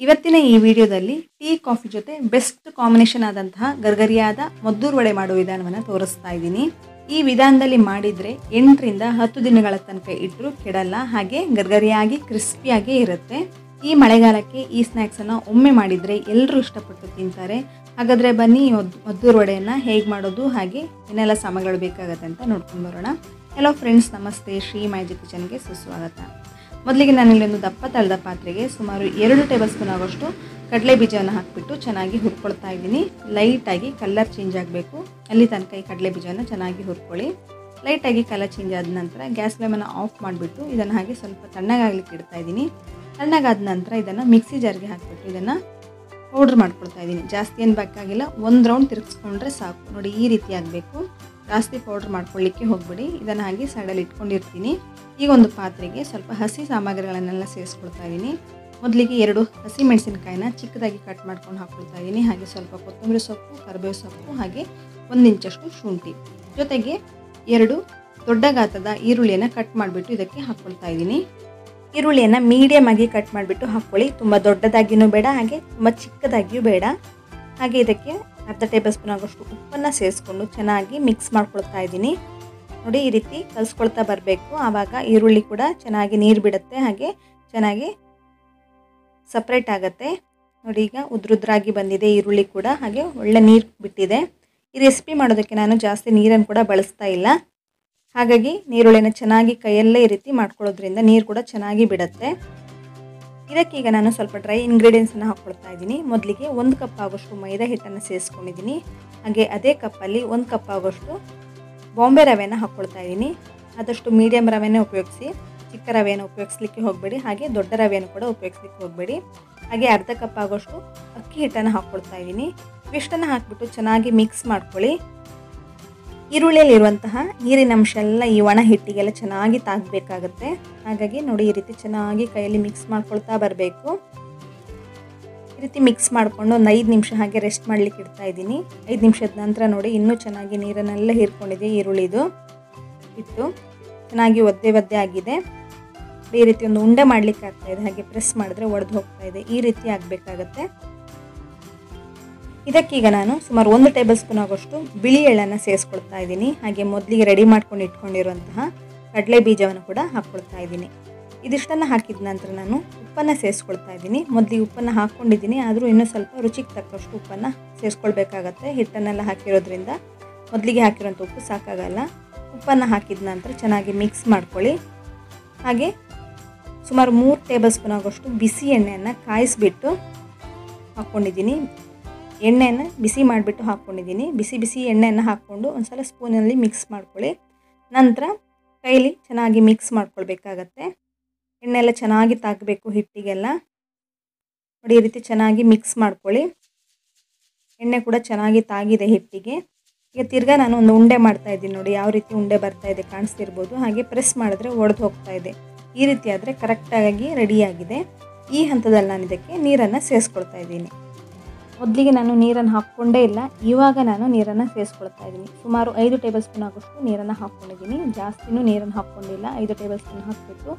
ಇವತ್ತಿನ ಈ ವಿಡಿಯೋದಲ್ಲಿ ಟೀ ಕಾಫಿ ಜೊತೆ ಬೆಸ್ಟ್ ಕಾಂಬಿನೇಷನ್ ಆದಂತಹ ಗರ್ಗರಿಯಾದ ಮದ್ದೂರು ವಡೆ ಮಾಡುವ ವಿಧಾನವನ್ನು ತೋರಿಸ್ತಾ ಇದ್ದೀನಿ. ಈ ವಿಧಾನದಲ್ಲಿ ಮಾಡಿದರೆ 8ರಿಂದ 10 ದಿನಗಳ ತನಕ ಇಟ್ಟರೂ ಕೆಡಲ್ಲ, ಹಾಗೆ ಗರ್ಗರಿಯಾಗಿ ಕ್ರಿಸ್ಪಿಯಾಗಿ ಇರುತ್ತೆ. ಈ ಮಳೆಗಾಲಕ್ಕೆ ಈ ಸ್ನ್ಯಾಕ್ಸನ್ನು ಒಮ್ಮೆ ಮಾಡಿದರೆ ಎಲ್ಲರೂ ಇಷ್ಟಪಟ್ಟು ತಿಂತಾರೆ. ಹಾಗಾದರೆ ಬನ್ನಿ ಮದ್ದೂರು ವಡೆಯನ್ನು ಹೇಗೆ ಮಾಡೋದು ಹಾಗೆ ಏನೆಲ್ಲ ಸಾಮಗ್ರಿಗಳು ಬೇಕಾಗುತ್ತೆ ಅಂತ ನೋಡ್ಕೊಂಡು ಬರೋಣ. ಹಲೋ ಫ್ರೆಂಡ್ಸ್, ನಮಸ್ತೆ. ಶ್ರೀ ಮ್ಯಾಜಿಕ್ ಕಿಚನ್ಗೆ ಸುಸ್ವಾಗತ. ಮೊದಲಿಗೆ ನಾನಿಲ್ಲಿ ಒಂದು ದಪ್ಪ ತಳದ ಪಾತ್ರೆಗೆ ಸುಮಾರು 2 ಟೇಬಲ್ ಸ್ಪೂನ್ ಆಗೋಷ್ಟು ಕಡಲೆ ಬೀಜವನ್ನು ಹಾಕಿಬಿಟ್ಟು ಚೆನ್ನಾಗಿ ಹುರ್ಕೊಳ್ತಾ ಇದ್ದೀನಿ. ಲೈಟಾಗಿ ಕಲರ್ ಚೇಂಜ್ ಆಗಬೇಕು, ಅಲ್ಲಿ ತನಕ ಈ ಕಡಲೆ ಬೀಜವನ್ನು ಚೆನ್ನಾಗಿ ಹುರ್ಕೊಳ್ಳಿ. ಲೈಟಾಗಿ ಕಲರ್ ಚೇಂಜ್ ಆದ ನಂತರ ಗ್ಯಾಸ್ ಫ್ಲೇಮನ್ನು ಆಫ್ ಮಾಡಿಬಿಟ್ಟು ಇದನ್ನು ಹಾಗೆ ಸ್ವಲ್ಪ ತಣ್ಣಗಾಗಲಿಕ್ಕೆ ಇಡ್ತಾ ಇದ್ದೀನಿ. ತಣ್ಣಗಾದ ನಂತರ ಇದನ್ನು ಮಿಕ್ಸಿ ಜಾರ್ಗೆ ಹಾಕಿಬಿಟ್ಟು ಇದನ್ನು ಪೌಡ್ರ್ ಮಾಡ್ಕೊಳ್ತಾ ಇದ್ದೀನಿ. ಜಾಸ್ತಿ ಏನು ಬೇಕಾಗಿಲ್ಲ, 1 ರೌಂಡ್ ತಿರುಗಿಸ್ಕೊಂಡ್ರೆ ಸಾಕು. ನೋಡಿ, ಈ ರೀತಿ ಆಗಬೇಕು. ಜಾಸ್ತಿ ಪೌಡ್ರ್ ಮಾಡ್ಕೊಳ್ಳಿಕ್ಕೆ ಹೋಗ್ಬಿಡಿ. ಇದನ್ನು ಹಾಗೆ ಸೈಡಲ್ಲಿ ಇಟ್ಕೊಂಡಿರ್ತೀನಿ. ಈಗ ಒಂದು ಪಾತ್ರೆಗೆ ಸ್ವಲ್ಪ ಹಸಿ ಸಾಮಗ್ರಿಗಳನ್ನೆಲ್ಲ ಸೇರಿಸ್ಕೊಳ್ತಾ ಇದ್ದೀನಿ. ಮೊದಲಿಗೆ 2 ಹಸಿ ಮೆಣಸಿನಕಾಯಿನ ಚಿಕ್ಕದಾಗಿ ಕಟ್ ಮಾಡ್ಕೊಂಡು ಹಾಕ್ಕೊಳ್ತಾ ಇದ್ದೀನಿ. ಹಾಗೆ ಸ್ವಲ್ಪ ಕೊತ್ತಂಬರಿ ಸೊಪ್ಪು, ಕರಿಬೇವು ಸೊಪ್ಪು, ಹಾಗೆ 1 ಇಂಚಷ್ಟು ಶುಂಠಿ, ಜೊತೆಗೆ 2 ದೊಡ್ಡ ಗಾತ್ರದ ಈರುಳ್ಳಿಯನ್ನು ಕಟ್ ಮಾಡಿಬಿಟ್ಟು ಇದಕ್ಕೆ ಹಾಕ್ಕೊಳ್ತಾ ಇದ್ದೀನಿ. ಈರುಳ್ಳಿಯನ್ನು ಮೀಡಿಯಮ್ ಆಗಿ ಕಟ್ ಮಾಡಿಬಿಟ್ಟು ಹಾಕ್ಕೊಳ್ಳಿ. ತುಂಬ ದೊಡ್ಡದಾಗಿಯೂ ಬೇಡ, ಹಾಗೆ ತುಂಬ ಚಿಕ್ಕದಾಗಿಯೂ ಬೇಡ. ಹಾಗೆ ಇದಕ್ಕೆ ಅರ್ಧ ಟೇಬಲ್ ಸ್ಪೂನ್ ಆಗೋಷ್ಟು ಉಪ್ಪನ್ನು ಸೇರಿಸ್ಕೊಂಡು ಚೆನ್ನಾಗಿ ಮಿಕ್ಸ್ ಮಾಡ್ಕೊಳ್ತಾ ಇದ್ದೀನಿ. ನೋಡಿ, ಈ ರೀತಿ ಕಲಿಸ್ಕೊಳ್ತಾ ಬರಬೇಕು. ಆವಾಗ ಈರುಳ್ಳಿ ಕೂಡ ಚೆನ್ನಾಗಿ ನೀರು ಬಿಡುತ್ತೆ, ಹಾಗೆ ಚೆನ್ನಾಗಿ ಸಪ್ರೇಟ್ ಆಗುತ್ತೆ. ನೋಡಿ, ಈಗ ಉದ್ರುದ್ರಾಗಿ ಬಂದಿದೆ ಈರುಳ್ಳಿ ಕೂಡ, ಹಾಗೆ ಒಳ್ಳೆ ನೀರು ಬಿಟ್ಟಿದೆ. ಈ ರೆಸಿಪಿ ಮಾಡೋದಕ್ಕೆ ನಾನು ಜಾಸ್ತಿ ನೀರನ್ನು ಕೂಡ ಬಳಸ್ತಾ ಇಲ್ಲ. ಹಾಗಾಗಿ ನೀರುಳ್ಳಿನ ಚೆನ್ನಾಗಿ ಕೈಯಲ್ಲೇ ಈ ರೀತಿ ಮಾಡ್ಕೊಳ್ಳೋದ್ರಿಂದ ನೀರು ಕೂಡ ಚೆನ್ನಾಗಿ ಬಿಡುತ್ತೆ. ಇದಕ್ಕೀಗ ನಾನು ಸ್ವಲ್ಪ ಡ್ರೈ ಇಂಗ್ರೀಡಿಯೆಂಟ್ಸನ್ನು ಹಾಕ್ಕೊಳ್ತಾ ಇದ್ದೀನಿ. ಮೊದಲಿಗೆ 1 ಕಪ್ ಆಗೋಷ್ಟು ಮೈದಾ ಹಿಟ್ಟನ್ನು ಸೇರಿಸ್ಕೊಂಡಿದ್ದೀನಿ. ಹಾಗೆ ಅದೇ ಕಪ್ಪಲ್ಲಿ 1 ಕಪ್ ಆಗೋಷ್ಟು ಬಾಂಬೆ ರವೆಯನ್ನು ಹಾಕ್ಕೊಳ್ತಾ ಇದ್ದೀನಿ. ಆದಷ್ಟು ಮೀಡಿಯಮ್ ರವೆನೇ ಉಪಯೋಗಿಸಿ, ಚಿಕ್ಕ ರವೆಯನ್ನು ಉಪಯೋಗಿಸ್ಲಿಕ್ಕೆ ಹೋಗಬೇಡಿ, ಹಾಗೆ ದೊಡ್ಡ ರವೆಯನ್ನು ಕೂಡ ಉಪಯೋಗಿಸ್ಲಿಕ್ಕೆ ಹೋಗಬೇಡಿ. ಹಾಗೆ ಅರ್ಧ ಕಪ್ ಆಗೋಷ್ಟು ಅಕ್ಕಿ ಹಿಟ್ಟನ್ನು ಹಾಕ್ಕೊಳ್ತಾ ಇದ್ದೀನಿ. ಇಷ್ಟನ್ನು ಹಾಕಿಬಿಟ್ಟು ಚೆನ್ನಾಗಿ ಮಿಕ್ಸ್ ಮಾಡ್ಕೊಳ್ಳಿ. ಈರುಳ್ಳಿಯಲ್ಲಿರುವಂತಹ ನೀರಿನ ಅಂಶ ಎಲ್ಲ ಈ ಒಣ ಹಿಟ್ಟಿಗೆಲ್ಲ ಚೆನ್ನಾಗಿ ತಾಗಬೇಕಾಗುತ್ತೆ. ಹಾಗಾಗಿ ನೋಡಿ, ಈ ರೀತಿ ಚೆನ್ನಾಗಿ ಕೈಯಲ್ಲಿ ಮಿಕ್ಸ್ ಮಾಡ್ಕೊಳ್ತಾ ಬರಬೇಕು. ಈ ರೀತಿ ಮಿಕ್ಸ್ ಮಾಡಿಕೊಂಡು ಒಂದು 5 ನಿಮಿಷ ಹಾಗೆ ರೆಸ್ಟ್ ಮಾಡಲಿಕ್ಕೆ ಇಡ್ತಾ ಇದ್ದೀನಿ. 5 ನಿಮಿಷದ ನಂತರ ನೋಡಿ, ಇನ್ನೂ ಚೆನ್ನಾಗಿ ನೀರನ್ನೆಲ್ಲ ಹೀರ್ಕೊಂಡಿದೆ ಈರುಳ್ಳಿದು ಹಿಟ್ಟು. ಚೆನ್ನಾಗಿ ಒದ್ದೆ ಆಗಿದೆ. ಈ ರೀತಿ ಒಂದು ಉಂಡೆ ಮಾಡಲಿಕ್ಕೆ ಆಗ್ತಾ ಇದೆ, ಹಾಗೆ ಪ್ರೆಸ್ ಮಾಡಿದ್ರೆ ಒಡೆದು ಹೋಗ್ತಾ ಇದೆ. ಈ ರೀತಿ ಆಗಬೇಕಾಗತ್ತೆ. ಇದಕ್ಕೀಗ ನಾನು ಸುಮಾರು 1 ಟೇಬಲ್ ಸ್ಪೂನ್ ಆಗೋಷ್ಟು ಬಿಳಿ ಎಳ್ಳನ್ನು ಸೇರಿಸ್ಕೊಳ್ತಾ ಇದ್ದೀನಿ. ಹಾಗೆ ಮೊದಲಿಗೆ ರೆಡಿ ಮಾಡ್ಕೊಂಡು ಇಟ್ಕೊಂಡಿರುವಂತಹ ಕಡಲೆ ಬೀಜವನ್ನು ಕೂಡ ಹಾಕ್ಕೊಳ್ತಾ ಇದ್ದೀನಿ. ಇದಿಷ್ಟನ್ನು ಹಾಕಿದ ನಂತರ ನಾನು ಉಪ್ಪನ್ನು ಸೇರಿಸ್ಕೊಳ್ತಾ ಇದ್ದೀನಿ. ಮೊದಲಿಗೆ ಉಪ್ಪನ್ನು ಹಾಕ್ಕೊಂಡಿದ್ದೀನಿ, ಆದರೂ ಇನ್ನೂ ಸ್ವಲ್ಪ ರುಚಿಗೆ ತಕ್ಕಷ್ಟು ಉಪ್ಪನ್ನು ಸೇರಿಸ್ಕೊಳ್ಬೇಕಾಗತ್ತೆ. ಹಿಟ್ಟನ್ನೆಲ್ಲ ಹಾಕಿರೋದ್ರಿಂದ ಮೊದಲಿಗೆ ಹಾಕಿರೋಂಥ ಉಪ್ಪು ಸಾಕಾಗಲ್ಲ. ಉಪ್ಪನ್ನು ಹಾಕಿದ ನಂತರ ಚೆನ್ನಾಗಿ ಮಿಕ್ಸ್ ಮಾಡ್ಕೊಳ್ಳಿ. ಹಾಗೆ ಸುಮಾರು 3 ಟೇಬಲ್ ಸ್ಪೂನ್ ಆಗೋಷ್ಟು ಬಿಸಿ ಎಣ್ಣೆಯನ್ನು ಕಾಯಿಸಿಬಿಟ್ಟು ಹಾಕ್ಕೊಂಡಿದ್ದೀನಿ. ಎಣ್ಣೆಯನ್ನು ಬಿಸಿ ಮಾಡಿಬಿಟ್ಟು ಹಾಕ್ಕೊಂಡಿದ್ದೀನಿ. ಬಿಸಿ ಎಣ್ಣೆಯನ್ನು ಹಾಕ್ಕೊಂಡು ಒಂದು ಸಲ ಸ್ಪೂನಲ್ಲಿ ಮಿಕ್ಸ್ ಮಾಡ್ಕೊಳ್ಳಿ. ನಂತರ ಕೈಲಿ ಚೆನ್ನಾಗಿ ಮಿಕ್ಸ್ ಮಾಡ್ಕೊಳ್ಬೇಕಾಗತ್ತೆ. ಎಣ್ಣೆ ಎಲ್ಲ ಚೆನ್ನಾಗಿ ತಾಗಬೇಕು ಹಿಟ್ಟಿಗೆಲ್ಲ. ನೋಡಿ, ಈ ರೀತಿ ಚೆನ್ನಾಗಿ ಮಿಕ್ಸ್ ಮಾಡ್ಕೊಳ್ಳಿ. ಎಣ್ಣೆ ಕೂಡ ಚೆನ್ನಾಗಿ ತಾಗಿದೆ ಹಿಟ್ಟಿಗೆ. ಈಗ ತಿರ್ಗಾ ನಾನು ಒಂದು ಉಂಡೆ ಮಾಡ್ತಾ ಇದ್ದೀನಿ. ನೋಡಿ, ಯಾವ ರೀತಿ ಉಂಡೆ ಬರ್ತಾ ಇದೆ ಕಾಣಿಸ್ತಿರ್ಬೋದು. ಹಾಗೆ ಪ್ರೆಸ್ ಮಾಡಿದ್ರೆ ಒಡೆದು ಹೋಗ್ತಾ ಇದೆ. ಈ ರೀತಿ ಆದರೆ ಕರೆಕ್ಟಾಗಿ ರೆಡಿಯಾಗಿದೆ. ಈ ಹಂತದಲ್ಲಿ ನಾನು ಇದಕ್ಕೆ ನೀರನ್ನು ಸೇರಿಸ್ಕೊಳ್ತಾ ಇದ್ದೀನಿ. ಮೊದಲಿಗೆ ನಾನು ನೀರನ್ನು ಹಾಕ್ಕೊಂಡೇ ಇಲ್ಲ, ಇವಾಗ ನಾನು ನೀರನ್ನು ಸೇರಿಸ್ಕೊಳ್ತಾ ಇದ್ದೀನಿ. ಸುಮಾರು 5 ಟೇಬಲ್ ಸ್ಪೂನ್ ಆಗೋಷ್ಟು ನೀರನ್ನು ಹಾಕ್ಕೊಂಡಿದ್ದೀನಿ. ಜಾಸ್ತಿನೂ ನೀರನ್ನು ಹಾಕ್ಕೊಂಡಿಲ್ಲ. 5 ಟೇಬಲ್ ಸ್ಪೂನ್ ಹಾಕಿಬಿಟ್ಟು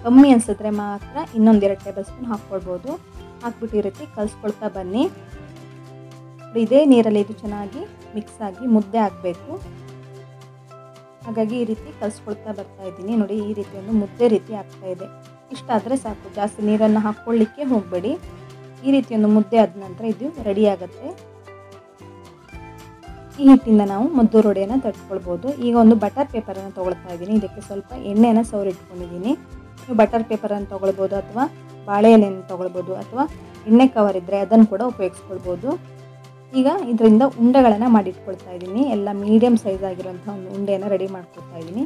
ಕಮ್ಮಿ ಅನಿಸಿದ್ರೆ ಮಾತ್ರ ಇನ್ನೊಂದು 2 ಟೇಬಲ್ ಸ್ಪೂನ್ ಹಾಕ್ಕೊಳ್ಬೋದು. ಹಾಕ್ಬಿಟ್ಟು ಈ ರೀತಿ ಕಲಿಸ್ಕೊಳ್ತಾ ಬನ್ನಿ. ಇದೇ ನೀರಲ್ಲಿ ಇದು ಚೆನ್ನಾಗಿ ಮಿಕ್ಸ್ ಆಗಿ ಮುದ್ದೆ ಆಗಬೇಕು. ಹಾಗಾಗಿ ಈ ರೀತಿ ಕಲಿಸ್ಕೊಳ್ತಾ ಬರ್ತಾ ಇದ್ದೀನಿ. ನೋಡಿ, ಈ ರೀತಿ ಒಂದು ಮುದ್ದೆ ರೀತಿ ಆಗ್ತಾ ಇದೆ. ಇಷ್ಟಾದರೆ ಸಾಕು, ಜಾಸ್ತಿ ನೀರನ್ನು ಹಾಕ್ಕೊಳ್ಳಿಕ್ಕೆ ಹೋಗಬೇಡಿ. ಈ ರೀತಿ ಒಂದು ಮುದ್ದೆ ಆದ ನಂತರ ಇದು ರೆಡಿ ಆಗುತ್ತೆ. ಈ ಹಿಟ್ಟಿಂದ ನಾವು ಮದ್ದೂರು ವಡೆಯನ್ನು ತಟ್ಕೊಳ್ಬೋದು. ಈಗ ಒಂದು ಬಟರ್ ಪೇಪರನ್ನು ತೊಗೊಳ್ತಾ ಇದ್ದೀನಿ. ಇದಕ್ಕೆ ಸ್ವಲ್ಪ ಎಣ್ಣೆಯನ್ನು ಸವರಿಟ್ಕೊಂಡಿದ್ದೀನಿ. ನೀವು ಬಟರ್ ಪೇಪರನ್ನು ತೊಗೊಳ್ಬೋದು, ಅಥವಾ ಬಾಳೆ ಎಲೆಯನ್ನು ತೊಗೊಳ್ಬೋದು, ಅಥವಾ ಎಣ್ಣೆ ಕವರ್ ಇದ್ದರೆ ಅದನ್ನು ಕೂಡ ಉಪಯೋಗಿಸ್ಕೊಳ್ಬೋದು. ಈಗ ಇದರಿಂದ ಉಂಡೆಗಳನ್ನು ಮಾಡಿಟ್ಕೊಳ್ತಾ ಇದ್ದೀನಿ. ಎಲ್ಲ ಮೀಡಿಯಮ್ ಸೈಜ್ ಆಗಿರುವಂಥ ಒಂದು ಉಂಡೆಯನ್ನು ರೆಡಿ ಮಾಡ್ಕೊಳ್ತಾ ಇದ್ದೀನಿ.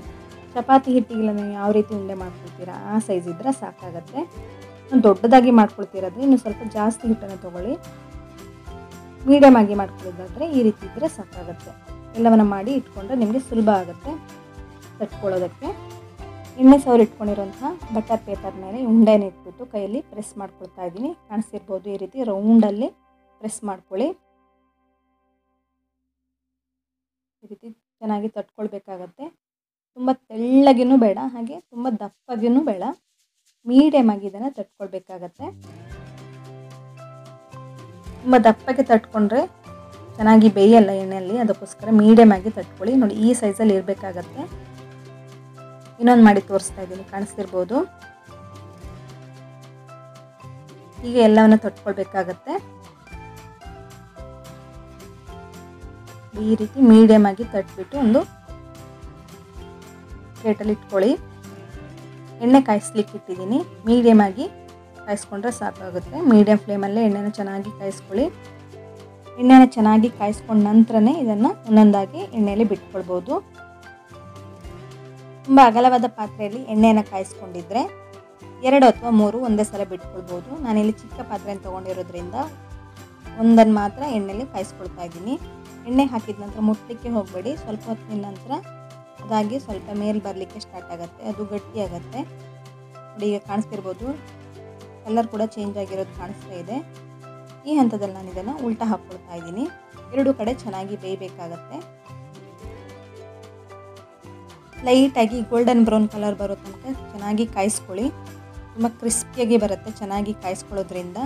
ಚಪಾತಿ ಹಿಟ್ಟಿಗೆಲ್ಲ ನೀವು ಯಾವ ರೀತಿ ಉಂಡೆ ಮಾಡ್ಕೊಳ್ತೀರಾ ಆ ಸೈಜ್ ಇದ್ದರೆ ಸಾಕಾಗತ್ತೆ. ದೊಡ್ಡದಾಗಿ ಮಾಡ್ಕೊಳ್ತಿರೋದ್ರೆ ಇನ್ನು ಸ್ವಲ್ಪ ಜಾಸ್ತಿ ಹಿಟ್ಟನ್ನು ತೊಗೊಳ್ಳಿ. ಮೀಡಿಯಮ್ ಆಗಿ ಮಾಡ್ಕೊಳ್ಳೋದಾದರೆ ಈ ರೀತಿ ಇದ್ದರೆ ಸಾಕಾಗುತ್ತೆ. ಎಲ್ಲವನ್ನು ಮಾಡಿ ಇಟ್ಕೊಂಡ್ರೆ ನಿಮಗೆ ಸುಲಭ ಆಗುತ್ತೆ ತಟ್ಕೊಳ್ಳೋದಕ್ಕೆ. ಎಣ್ಣೆ ಸವರಿ ಇಟ್ಕೊಂಡಿರೋಂಥ ಬಟರ್ ಪೇಪರ್ ಮೇಲೆ ಉಂಡೆನ ಇಟ್ಬಿಟ್ಟು ಕೈಯಲ್ಲಿ ಪ್ರೆಸ್ ಮಾಡ್ಕೊಳ್ತಾ ಇದ್ದೀನಿ. ಕಾಣಿಸ್ತಿರ್ಬೋದು, ಈ ರೀತಿ ರೌಂಡಲ್ಲಿ ಪ್ರೆಸ್ ಮಾಡ್ಕೊಳ್ಳಿ. ಈ ರೀತಿ ಚೆನ್ನಾಗಿ ತಟ್ಕೊಳ್ಬೇಕಾಗತ್ತೆ. ತುಂಬ ತೆಳ್ಳಗಿನೂ ಬೇಡ, ಹಾಗೆ ತುಂಬ ದಪ್ಪಗಿನೂ ಬೇಡ, ಮೀಡಿಯಮ್ ಆಗಿ ಇದನ್ನು ತಟ್ಕೊಳ್ಬೇಕಾಗತ್ತೆ. ತುಂಬ ದಪ್ಪಗೆ ತಟ್ಕೊಂಡ್ರೆ ಚೆನ್ನಾಗಿ ಬೇಯಲ್ಲ ಎಣ್ಣೆಯಲ್ಲಿ, ಅದಕ್ಕೋಸ್ಕರ ಮೀಡಿಯಮ್ ಆಗಿ ತಟ್ಕೊಳ್ಳಿ. ನೋಡಿ ಈ ಸೈಜಲ್ಲಿ ಇರಬೇಕಾಗತ್ತೆ. ಇನ್ನೊಂದು ಮಾಡಿ ತೋರಿಸ್ತಾ ಇದ್ದೀನಿ, ಕಾಣಿಸ್ತಿರ್ಬೋದು. ಹೀಗೆ ಎಲ್ಲವನ್ನು ತಟ್ಕೊಳ್ಬೇಕಾಗತ್ತೆ. ಈ ರೀತಿ ಮೀಡಿಯಮ್ ಆಗಿ ತಟ್ಬಿಟ್ಟು ಒಂದು ಪ್ಲೇಟಲ್ಲಿ ಇಟ್ಕೊಳ್ಳಿ. ಎಣ್ಣೆ ಕಾಯಿಸ್ಲಿಕ್ಕೆ ಇಟ್ಟಿದ್ದೀನಿ, ಮೀಡಿಯಮ್ ಆಗಿ ಕಾಯಿಸ್ಕೊಂಡ್ರೆ ಸಾಕಾಗುತ್ತೆ. ಮೀಡಿಯಮ್ ಫ್ಲೇಮಲ್ಲೇ ಎಣ್ಣೆನ ಚೆನ್ನಾಗಿ ಕಾಯಿಸ್ಕೊಳ್ಳಿ. ಎಣ್ಣೆನ ಚೆನ್ನಾಗಿ ಕಾಯಿಸ್ಕೊಂಡ ನಂತರನೇ ಇದನ್ನು ಒಂದೊಂದಾಗಿ ಎಣ್ಣೆಯಲ್ಲಿ ಬಿಟ್ಕೊಳ್ಬೋದು. ತುಂಬ ಅಗಲವಾದ ಪಾತ್ರೆಯಲ್ಲಿ ಎಣ್ಣೆಯನ್ನು ಕಾಯಿಸ್ಕೊಂಡಿದ್ರೆ 2 ಅಥವಾ 3 ಒಂದೇ ಸಲ ಬಿಟ್ಕೊಳ್ಬೋದು. ನಾನಿಲ್ಲಿ ಚಿಕ್ಕ ಪಾತ್ರೆಯನ್ನು ತೊಗೊಂಡಿರೋದ್ರಿಂದ ಒಂದನ್ನು ಮಾತ್ರ ಎಣ್ಣೆಯಲ್ಲಿ ಕಾಯಿಸ್ಕೊಳ್ತಾ ಇದ್ದೀನಿ. ಎಣ್ಣೆ ಹಾಕಿದ ನಂತರ ಮುಟ್ಲಿಕ್ಕೆ ಹೋಗಬೇಡಿ. ಸ್ವಲ್ಪ ಹೊತ್ತಿನ ನಂತರ ಅದಾಗಿ ಸ್ವಲ್ಪ ಮೇಲೆ ಬರಲಿಕ್ಕೆ ಸ್ಟಾರ್ಟ್ ಆಗುತ್ತೆ, ಅದು ಗಟ್ಟಿ ಆಗುತ್ತೆ. ನೋಡಿ ಈಗ ಕಾಣಿಸ್ತಿರ್ಬೋದು, ಕಲರ್ ಕೂಡ ಚೇಂಜ್ ಆಗಿರೋದು ಕಾಣಿಸ್ತಾ ಇದೆ. ಈ ಹಂತದಲ್ಲಿ ನಾನು ಇದನ್ನು ಉಲ್ಟಾ ಹಾಕ್ಕೊಳ್ತಾ ಇದ್ದೀನಿ. 2 ಕಡೆ ಚೆನ್ನಾಗಿ ಬೇಯಬೇಕಾಗತ್ತೆ. ಲೈಟಾಗಿ ಗೋಲ್ಡನ್ ಬ್ರೌನ್ ಕಲರ್ ಬರೋ ತನಕ ಚೆನ್ನಾಗಿ ಕಾಯಿಸ್ಕೊಳ್ಳಿ. ತುಂಬ ಕ್ರಿಸ್ಪಿಯಾಗಿ ಬರುತ್ತೆ ಚೆನ್ನಾಗಿ ಕಾಯಿಸ್ಕೊಳ್ಳೋದ್ರಿಂದ.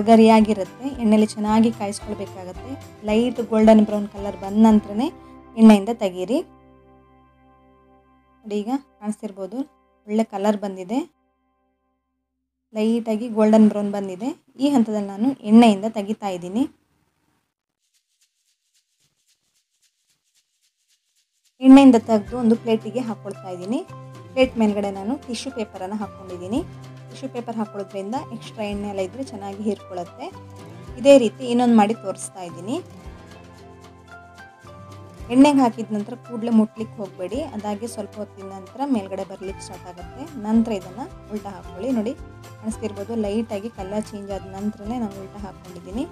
ಗರಿಯಾಗಿರುತ್ತೆ, ಎಣ್ಣೆಯಲ್ಲಿ ಚೆನ್ನಾಗಿ ಕಾಯಿಸ್ಕೊಳ್ಬೇಕಾಗತ್ತೆ. ಲೈಟ್ ಗೋಲ್ಡನ್ ಬ್ರೌನ್ ಕಲರ್ ಬಂದ ನಂತರನೇ ಎಣ್ಣೆಯಿಂದ ತೆಗೀರಿ. ನೋಡಿ ಈಗ ಕಾಣಿಸ್ತಿರ್ಬೋದು, ಒಳ್ಳೆ ಕಲರ್ ಬಂದಿದೆ, ಲೈಟಾಗಿ ಗೋಲ್ಡನ್ ಬ್ರೌನ್ ಬಂದಿದೆ. ಈ ಹಂತದಲ್ಲಿ ನಾನು ಎಣ್ಣೆಯಿಂದ ತೆಗಿತಾ ಇದ್ದೀನಿ. ಎಣ್ಣೆಯಿಂದ ತೆಗೆದು ಒಂದು ಪ್ಲೇಟಿಗೆ ಹಾಕ್ಕೊಳ್ತಾ ಇದ್ದೀನಿ. ಪ್ಲೇಟ್ ಮೇಲ್ಗಡೆ ನಾನು ಟಿಶ್ಯೂ ಪೇಪರನ್ನು ಹಾಕ್ಕೊಂಡಿದ್ದೀನಿ. ಟಿಶ್ಯೂ ಪೇಪರ್ ಹಾಕೊಳ್ಳೋದ್ರಿಂದ ಎಕ್ಸ್ಟ್ರಾ ಎಣ್ಣೆ ಎಲ್ಲ ಇದ್ದರೆ ಚೆನ್ನಾಗಿ ಹೀರ್ಕೊಳ್ಳುತ್ತೆ. ಇದೇ ರೀತಿ ಇನ್ನೊಂದು ಮಾಡಿ ತೋರಿಸ್ತಾ ಇದ್ದೀನಿ. ಎಣ್ಣೆಗೆ ಹಾಕಿದ ನಂತರ ಕೂಡಲೇ ಮುಟ್ಲಿಕ್ಕೆ ಹೋಗಬೇಡಿ. ಅದಾಗಿ ಸ್ವಲ್ಪ ಹೊತ್ತಿನ ನಂತರ ಮೇಲ್ಗಡೆ ಬರಲಿಕ್ಕೆ ಸ್ಟಾರ್ಟ್ ಆಗುತ್ತೆ. ನಂತರ ಇದನ್ನು ಉಲ್ಟಾ ಹಾಕ್ಕೊಳ್ಳಿ. ನೋಡಿ ಕಾಣಿಸ್ತಿರ್ಬೋದು, ಲೈಟಾಗಿ ಕಲರ್ ಚೇಂಜ್ ಆದ ನಂತರನೇ ನಾನು ಉಲ್ಟಾ ಹಾಕ್ಕೊಂಡಿದ್ದೀನಿ.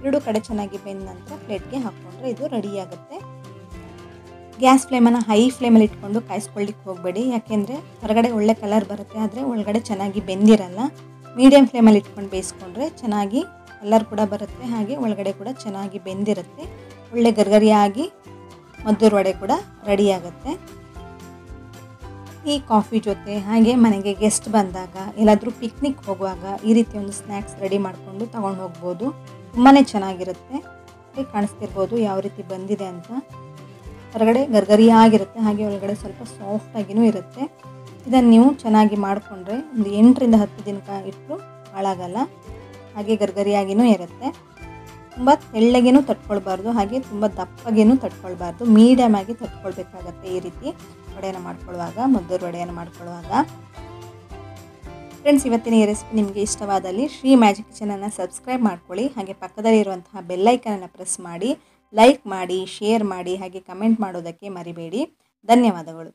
2 ಕಡೆ ಚೆನ್ನಾಗಿ ಬೆಂದ ನಂತರ ಪ್ಲೇಟ್ಗೆ ಹಾಕ್ಕೊಂಡ್ರೆ ಇದು ರೆಡಿ ಆಗುತ್ತೆ. ಗ್ಯಾಸ್ ಫ್ಲೇಮನ್ನು ಹೈ ಫ್ಲೇಮಲ್ಲಿ ಇಟ್ಕೊಂಡು ಕಾಯಿಸ್ಕೊಳ್ಳಿಕ್ಕೆ ಹೋಗಬೇಡಿ, ಯಾಕೆಂದರೆ ಹೊರಗಡೆ ಒಳ್ಳೆ ಕಲರ್ ಬರುತ್ತೆ, ಆದರೆ ಒಳಗಡೆ ಚೆನ್ನಾಗಿ ಬೆಂದಿರಲ್ಲ. ಮೀಡಿಯಮ್ ಫ್ಲೇಮಲ್ಲಿ ಇಟ್ಕೊಂಡು ಬೇಯಿಸ್ಕೊಂಡ್ರೆ ಚೆನ್ನಾಗಿ ಕಲರ್ ಕೂಡ ಬರುತ್ತೆ, ಹಾಗೆ ಒಳಗಡೆ ಕೂಡ ಚೆನ್ನಾಗಿ ಬೆಂದಿರುತ್ತೆ. ಒಳ್ಳೆ ಗರಿಗರಿಯಾಗಿ ಮದ್ದೂರು ವಡೆ ಕೂಡ ರೆಡಿ ಆಗುತ್ತೆ. ಈ ಕಾಫಿ ಜೊತೆ ಹಾಗೆ ಮನೆಗೆ ಗೆಸ್ಟ್ ಬಂದಾಗ, ಎಲ್ಲಾದರೂ ಪಿಕ್ನಿಕ್ ಹೋಗುವಾಗ ಈ ರೀತಿ ಒಂದು ಸ್ನ್ಯಾಕ್ಸ್ ರೆಡಿ ಮಾಡಿಕೊಂಡು ತೊಗೊಂಡು ಹೋಗ್ಬೋದು. ತುಂಬಾ ಚೆನ್ನಾಗಿರುತ್ತೆ. ಕಾಣಿಸ್ತಿರ್ಬೋದು ಯಾವ ರೀತಿ ಬಂದಿದೆ ಅಂತ. ಹೊರಗಡೆ ಗರಿಗರಿಯಾಗಿರುತ್ತೆ, ಹಾಗೆ ಒಳಗಡೆ ಸ್ವಲ್ಪ ಸಾಫ್ಟಾಗಿಯೂ ಇರುತ್ತೆ. ಇದನ್ನು ನೀವು ಚೆನ್ನಾಗಿ ಮಾಡಿಕೊಂಡ್ರೆ ಒಂದು 8 ರಿಂದ 10 ದಿನಕ್ಕೆ ಇಟ್ಟರು ಹಾಳಾಗಲ್ಲ, ಹಾಗೆ ಗರಿಗರಿಯಾಗಿಯೂ ಇರುತ್ತೆ. ತುಂಬ ತೆಳ್ಳಗೇನು ತಟ್ಕೊಳ್ಬಾರ್ದು, ಹಾಗೆ ತುಂಬ ದಪ್ಪಗೇನು ತಟ್ಕೊಳ್ಬಾರ್ದು, ಮೀಡಿಯಮ್ ಆಗಿ ತಟ್ಕೊಳ್ಬೇಕಾಗತ್ತೆ ಈ ರೀತಿ ವಡೆಯನ್ನು ಮಾಡ್ಕೊಳ್ಳುವಾಗ, ಮದ್ದೂರು ವಡೆಯನ್ನು ಮಾಡ್ಕೊಳ್ಳುವಾಗ. ಫ್ರೆಂಡ್ಸ್, ಇವತ್ತಿನ ಈ ರೆಸಿಪಿ ನಿಮಗೆ ಇಷ್ಟವಾದಲ್ಲಿ ಶ್ರೀ ಮ್ಯಾಜಿಕ್ ಕಿಚನನ್ನು ಸಬ್ಸ್ಕ್ರೈಬ್ ಮಾಡ್ಕೊಳ್ಳಿ. ಹಾಗೆ ಪಕ್ಕದಲ್ಲಿರುವಂತಹ ಬೆಲ್ಲೈಕನನ್ನು ಪ್ರೆಸ್ ಮಾಡಿ, ಲೈಕ್ ಮಾಡಿ, ಶೇರ್ ಮಾಡಿ, ಹಾಗೆ ಕಮೆಂಟ್ ಮಾಡೋದಕ್ಕೆ ಮರಿಬೇಡಿ. ಧನ್ಯವಾದಗಳು.